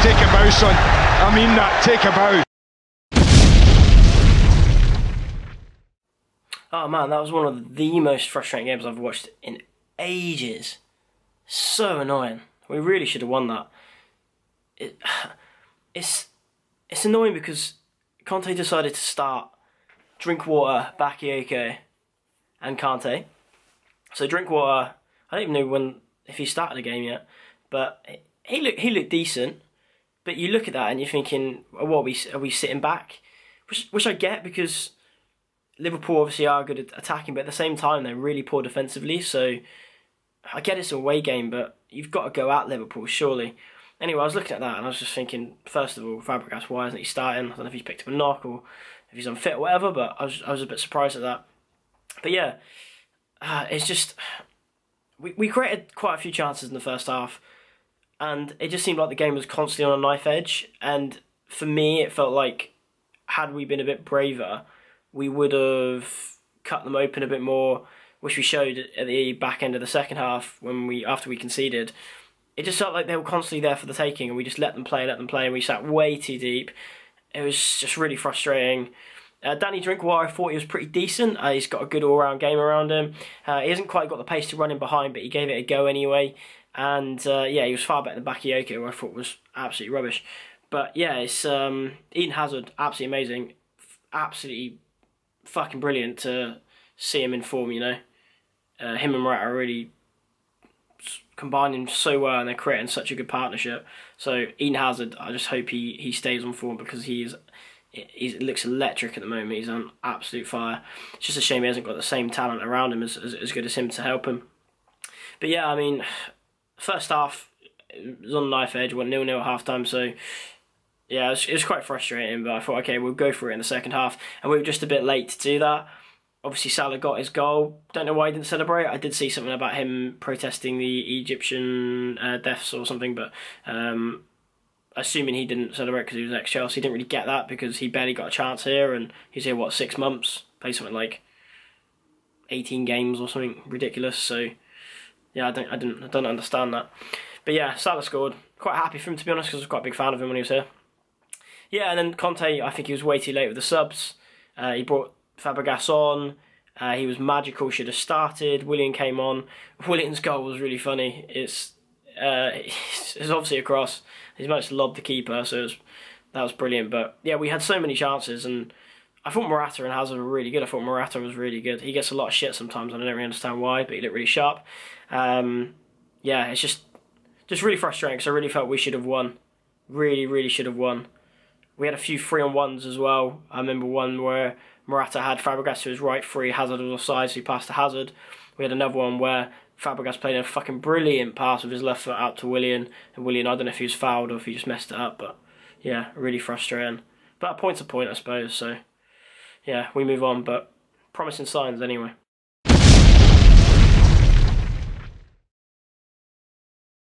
take a bow, son. I mean that, take a bow. Oh man, that was one of the most frustrating games I've watched in ages. So annoying. We really should have won that. It's annoying because Conte decided to start Drinkwater, Bakayoko, and Kante. So Drinkwater, I don't even know if he started the game yet, but he looked decent. But you look at that and you're thinking, what are we sitting back? Which I get, because Liverpool obviously are good at attacking, but at the same time they're really poor defensively. So I get it's a away game, but you've got to go at Liverpool, surely. Anyway, I was looking at that and I was just thinking, first of all, Fabregas, why isn't he starting? I don't know if he's picked up a knock or if he's unfit or whatever, but I was a bit surprised at that. But yeah, it's just, we created quite a few chances in the first half, and it just seemed like the game was constantly on a knife edge. And for me, it felt like, had we been a bit braver, we would have cut them open a bit more, which we showed at the back end of the second half after we conceded. It just felt like they were constantly there for the taking, and we just let them play, and we sat way too deep. It was just really frustrating. Danny Drinkwater, I thought he was pretty decent. He's got a good all-round game around him. He hasn't quite got the pace to run in behind, but he gave it a go anyway. And yeah, he was far better than Bakayoko, who I thought was absolutely rubbish. But yeah, it's Eden Hazard, absolutely amazing. Absolutely fucking brilliant to see him in form, you know. Him and Morata are really combining so well, and they're creating such a good partnership. So Eden Hazard, I just hope he stays on form, because he looks electric at the moment. He's on absolute fire. It's just a shame he hasn't got the same talent around him as good as him to help him. But yeah, I mean, first half it was on the knife edge, went 0-0 at half time, so yeah, it was quite frustrating, but I thought, okay, we'll go for it in the second half, and we were just a bit late to do that. Obviously, Salah got his goal. Don't know why he didn't celebrate. I did see something about him protesting the Egyptian deaths or something, but assuming he didn't celebrate because he was ex-Chelsea, he didn't really get that, because he barely got a chance here, and he's here, what, 6 months? Played something like 18 games or something ridiculous. So yeah, I don't understand that. But yeah, Salah scored. Quite happy for him, to be honest, because I was quite a big fan of him when he was here. Yeah, and then Conte, I think he was way too late with the subs. He brought Fabregas on. He was magical, should have started. Willian came on. Willian's goal was really funny. It's obviously a cross. He's managed to lob the keeper, so that was brilliant. But yeah, we had so many chances, and I thought Morata and Hazard were really good. I thought Morata was really good. He gets a lot of shit sometimes, and I don't really understand why, but he looked really sharp. Yeah, it's just really frustrating, because I really felt we should have won. Really, really should have won. We had a few 3-on-1s as well. I remember one where Morata had Fabregas to his right, free, Hazard was offside, so he passed to Hazard. We had another one where Fabregas played a fucking brilliant pass with his left foot out to Willian, and Willian, I don't know if he was fouled or if he just messed it up, but yeah, really frustrating. But a point's a point, I suppose, so yeah, we move on, but promising signs anyway.